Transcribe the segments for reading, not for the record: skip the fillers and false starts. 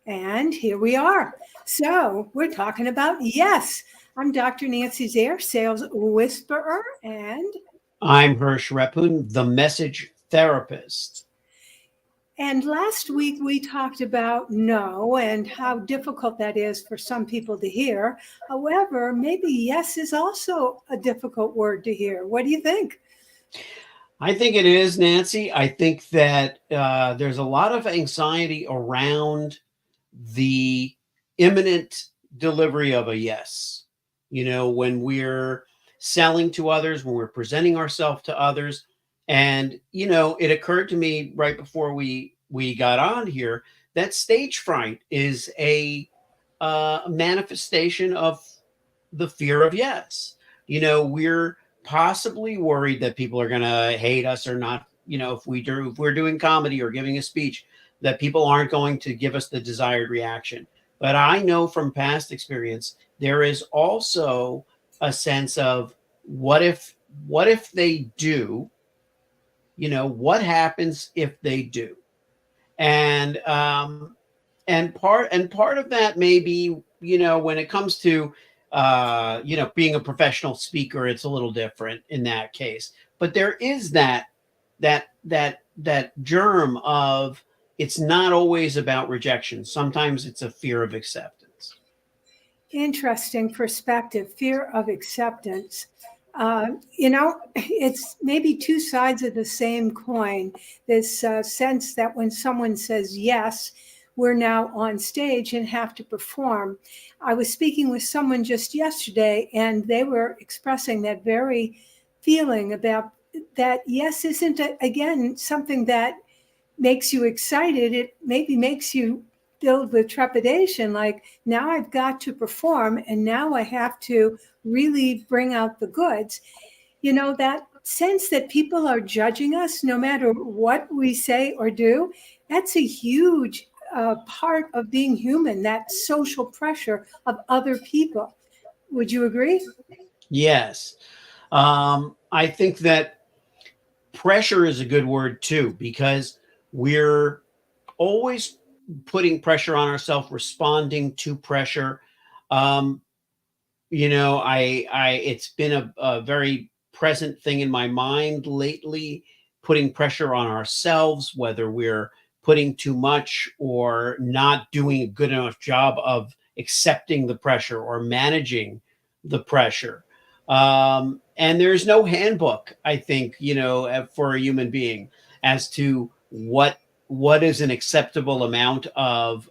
And here we are. So we're talking about yes. I'm Dr. Nancy Zaire, sales whisperer, I'm Hersh the message therapist. and last week we talked about no and how difficult that is for some people to hear. However, maybe yes is also a difficult word to hear. What do you think? I think it is, Nancy. I think that there's a lot of anxiety around the imminent delivery of a yes. When we're selling to others, when we're presenting ourselves to others. And, it occurred to me right before we got on here that stage fright is a manifestation of the fear of yes. We're possibly worried that people are going to hate us or not. If we're doing comedy or giving a speech, that people aren't going to give us the desired reaction. But I know from past experience, there is also a sense of what if they do? What happens if they do? And part of that may be, when it comes to being a professional speaker, it's a little different in that case. But there is that germ of, it's not always about rejection. Sometimes it's a fear of acceptance. Interesting perspective, fear of acceptance. It's maybe two sides of the same coin. This sense that when someone says yes, we're now on stage and have to perform. I was speaking with someone just yesterday, and they were expressing that very feeling about that yes isn't, again, something that makes you excited. It maybe makes you filled with trepidation, like now I've got to perform and now I have to really bring out the goods. That sense that people are judging us no matter what we say or do, that's a huge part of being human, that social pressure of other people. Would you agree? Yes. I think that pressure is a good word too, because we're always putting pressure on ourselves, responding to pressure. Um, I it's been a very present thing in my mind lately, putting pressure on ourselves, whether we're putting too much or not doing a good enough job of accepting the pressure or managing the pressure. And there's no handbook, I think, for a human being as to what is an acceptable amount of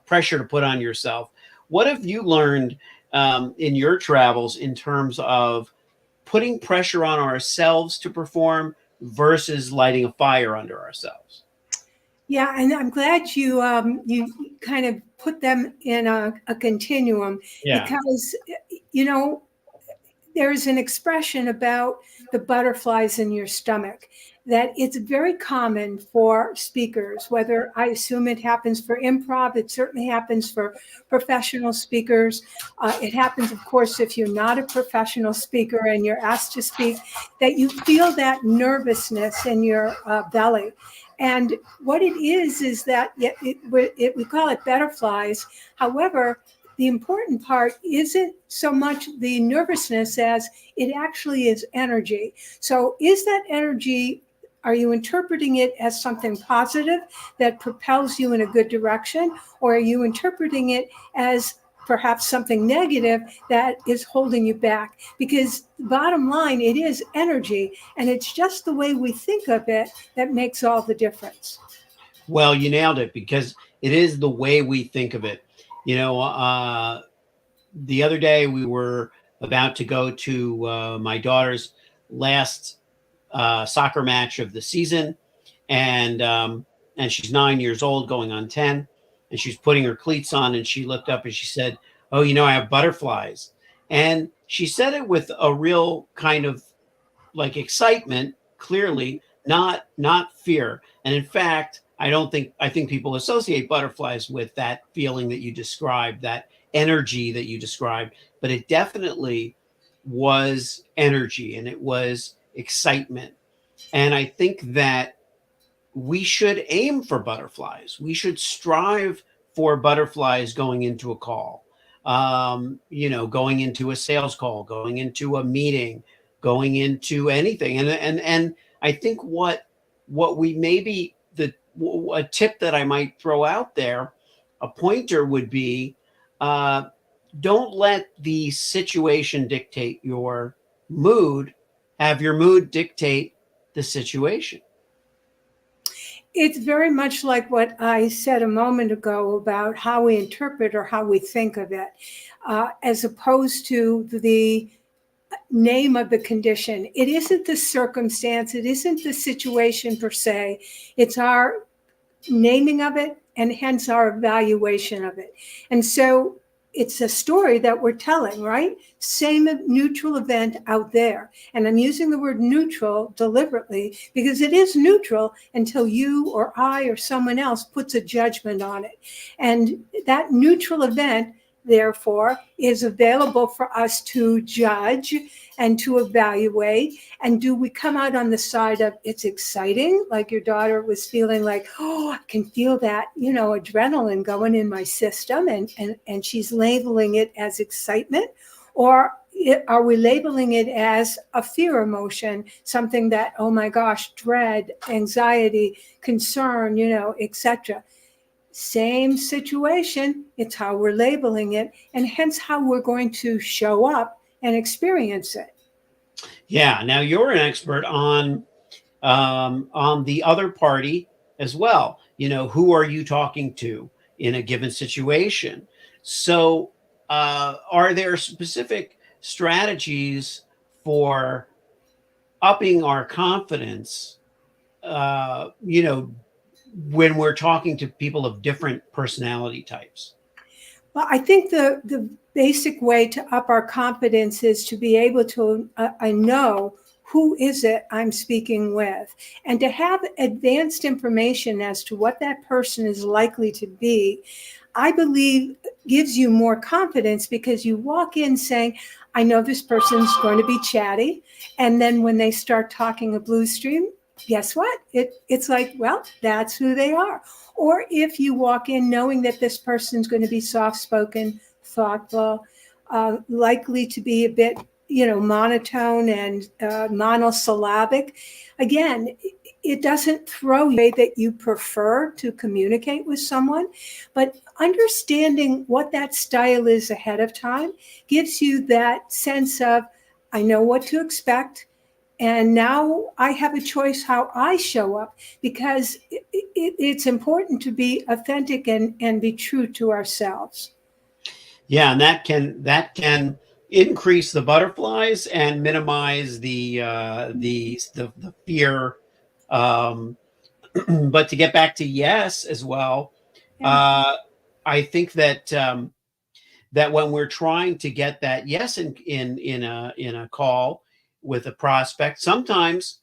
pressure to put on yourself. What have you learned in your travels in terms of putting pressure on ourselves to perform versus lighting a fire under ourselves? Yeah, and I'm glad you kind of put them in a continuum, Yeah. because you know there's an expression about the butterflies in your stomach, that it's very common for speakers, whether I assume it happens for improv, it certainly happens for professional speakers. It happens, of course, if you're not a professional speaker and you're asked to speak, that you feel that nervousness in your belly. And what it is that we call it butterflies. However, the important part isn't so much the nervousness as it actually is energy. So is that energy, are you interpreting it as something positive that propels you in a good direction? Or are you interpreting it as perhaps something negative that is holding you back? Because bottom line, it is energy, and it's just the way we think of it that makes all the difference. Well, you nailed it, because it is the way we think of it. The other day we were about to go to my daughter's last soccer match of the season, and she's 9 years old, going on 10, and she's putting her cleats on, and she looked up and she said, "Oh, I have butterflies," and she said it with a real kind of like excitement, clearly not fear. And in fact, I think people associate butterflies with that feeling that you described, that energy that you described, but it definitely was energy and it was excitement. And I think that we should aim for butterflies. We should strive for butterflies going into a call, going into a sales call, going into a meeting, going into anything. And I think what we maybe a tip that I might throw out there, a pointer would be, uh, don't let the situation dictate your mood. Have your mood dictate the situation. It's very much like what I said a moment ago about how we interpret or how we think of it, as opposed to the name of the condition. It isn't the circumstance, it isn't the situation per se, it's our naming of it and hence our evaluation of it. And so it's a story that we're telling, right? Same neutral event out there. And I'm using the word neutral deliberately because it is neutral until you or I or someone else puts a judgment on it. And that neutral event, therefore, is available for us to judge and to evaluate. And do we come out on the side of it's exciting, like your daughter was feeling like, oh, I can feel that, adrenaline going in my system, and she's labeling it as excitement? Or are we labeling it as a fear emotion, something that, oh my gosh, dread, anxiety, concern, etc.? Same situation, it's how we're labeling it, and hence how we're going to show up and experience it. Yeah. Now you're an expert on the other party as well. Who are you talking to in a given situation? So, are there specific strategies for upping our confidence? When we're talking to people of different personality types. Well, I think the basic way to up our confidence is to be able to I know who is it I'm speaking with, and to have advanced information as to what that person is likely to be. I believe gives you more confidence because you walk in saying, I know this person's going to be chatty. And then when they start talking a blue stream, guess what? It's like, well, that's who they are. Or if you walk in knowing that this person's going to be soft-spoken, thoughtful, likely to be a bit, monotone and monosyllabic, again, it doesn't throw you that you prefer to communicate with someone, but understanding what that style is ahead of time gives you that sense of, I know what to expect. And now I have a choice how I show up, because it's important to be authentic and be true to ourselves. Yeah, and that can increase the butterflies and minimize the fear. Um, but to get back to yes as well, Yeah. uh, I think that when we're trying to get that yes in a call with a prospect, sometimes,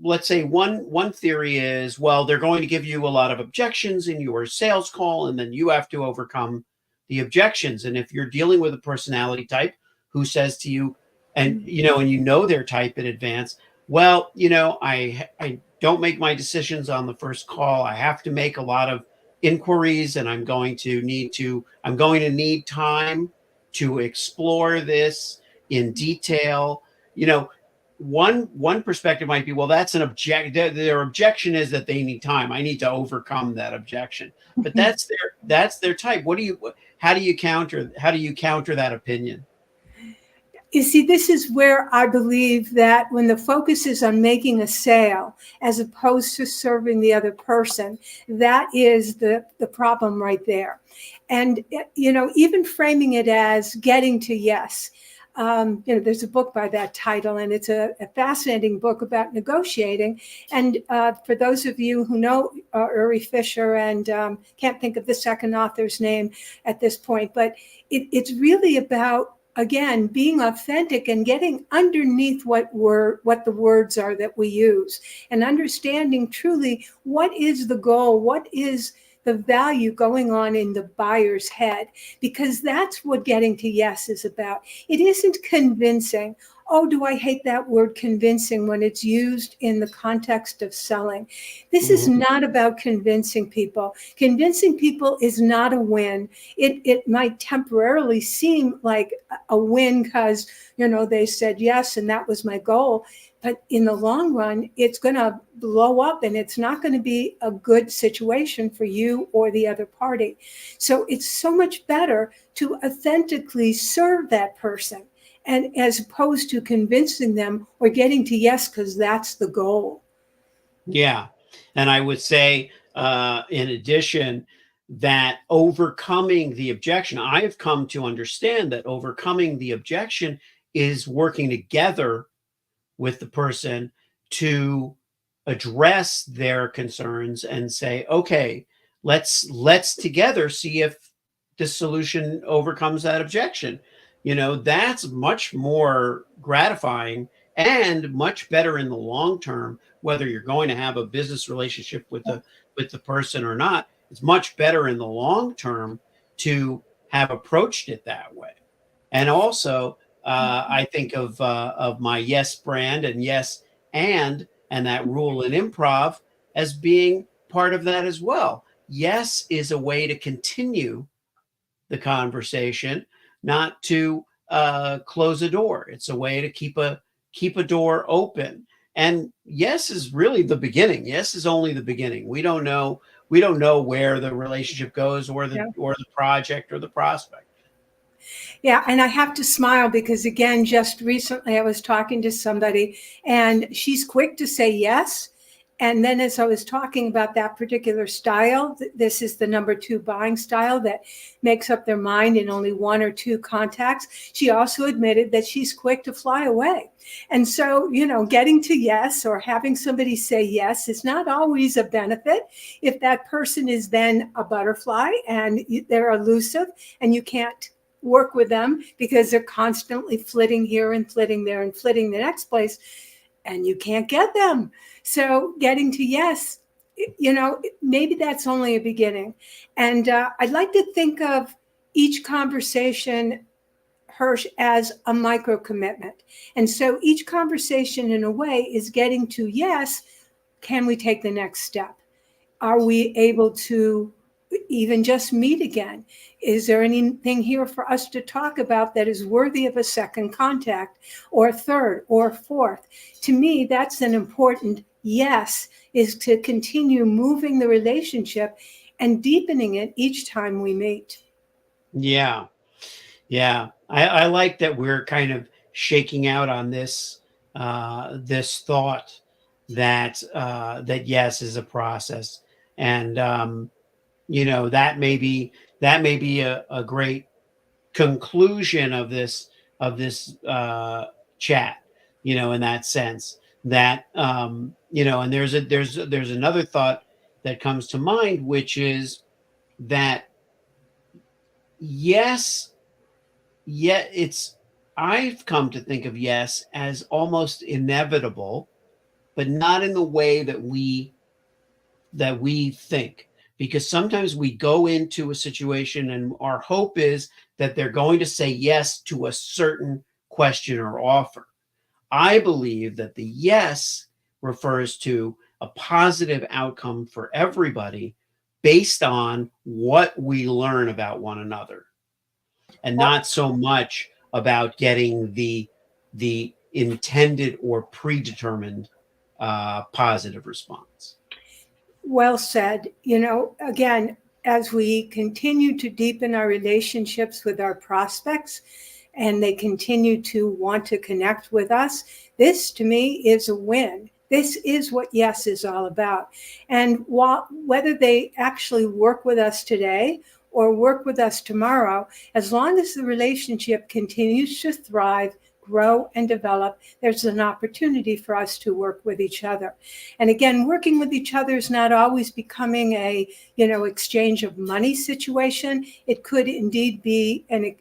let's say one theory is, well, they're going to give you a lot of objections in your sales call, and then you have to overcome the objections. And if you're dealing with a personality type who says to you, and their type in advance, well, I don't make my decisions on the first call. I have to make a lot of inquiries, and I'm going to need time to explore this in detail. you know one perspective might be, well, that's an object their objection is that they need time. I need to overcome that objection. But that's their type. How do you counter that opinion? You see, this is where I believe that when the focus is on making a sale as opposed to serving the other person, that is the problem right there. And, even framing it as getting to yes. There's a book by that title, and it's a fascinating book about negotiating. And for those of you who know Uri Fisher, and can't think of the second author's name at this point, but it's really about, again, being authentic and getting underneath what the words are that we use, and understanding truly what is the goal, what is the value going on in the buyer's head, because that's what getting to yes is about. It isn't convincing. Oh, do I hate that word convincing when it's used in the context of selling. This is Mhm. not about convincing people. Convincing people is not a win. It might temporarily seem like a win because, they said yes and that was my goal. But in the long run, it's going to blow up and it's not going to be a good situation for you or the other party. So it's so much better to authentically serve that person, and as opposed to convincing them or getting to yes because that's the goal. Yeah. And I would say, in addition, that overcoming the objection, I have come to understand that overcoming the objection is working together with the person to address their concerns and say, okay, let's together see if the solution overcomes that objection. That's much more gratifying and much better in the long term, whether you're going to have a business relationship with the person or not. It's much better in the long term to have approached it that way. And also, I think of my yes brand and yes and that rule in improv as being part of that as well. Yes is a way to continue the conversation, not to close a door. It's a way to keep a door open. And yes is really the beginning. Yes is only the beginning. We don't know where the relationship goes or the Yeah. or the project or the prospect. Yeah, and I have to smile because, again, just recently I was talking to somebody and she's quick to say yes. And then as I was talking about that particular style, this is the number two buying style that makes up their mind in only one or two contacts. She also admitted that she's quick to fly away. And so, getting to yes or having somebody say yes is not always a benefit if that person is then a butterfly and they're elusive and you can't work with them because they're constantly flitting here and flitting there and flitting the next place, and you can't get them. So getting to yes, maybe that's only a beginning. And I'd like to think of each conversation, Hersh, as a micro commitment. And so each conversation in a way is getting to yes, can we take the next step? Are we able to even just meet again? Is there anything here for us to talk about that is worthy of a second contact or third or fourth? To me, that's an important yes, is to continue moving the relationship and deepening it each time we meet. Yeah. Yeah, I like that we're kind of shaking out on this thought that yes is a process, and that may be a great conclusion of this chat. In that sense, that and there's another thought that comes to mind, which is that yes, yeah, I've come to think of yes as almost inevitable, but not in the way that we think. Because sometimes we go into a situation and our hope is that they're going to say yes to a certain question or offer. I believe that the yes refers to a positive outcome for everybody based on what we learn about one another, and not so much about getting the intended or predetermined positive response. Well said. Again, as we continue to deepen our relationships with our prospects and they continue to want to connect with us, this to me is a win. This is what yes is all about. And whether they actually work with us today or work with us tomorrow, as long as the relationship continues to thrive, grow, and develop, there's an opportunity for us to work with each other. And again, working with each other is not always becoming a, exchange of money situation. It could indeed be the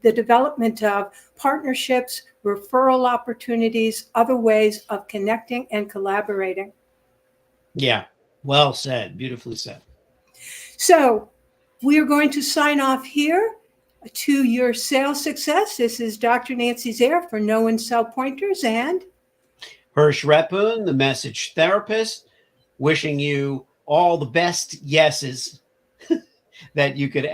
development of partnerships, referral opportunities, other ways of connecting and collaborating. Yeah, well said, beautifully said. So we are going to sign off here. to your sales success. This is Dr. Nancy Zare for Know and Sell Pointers and Hersh Repun, the message therapist, wishing you all the best yeses that you could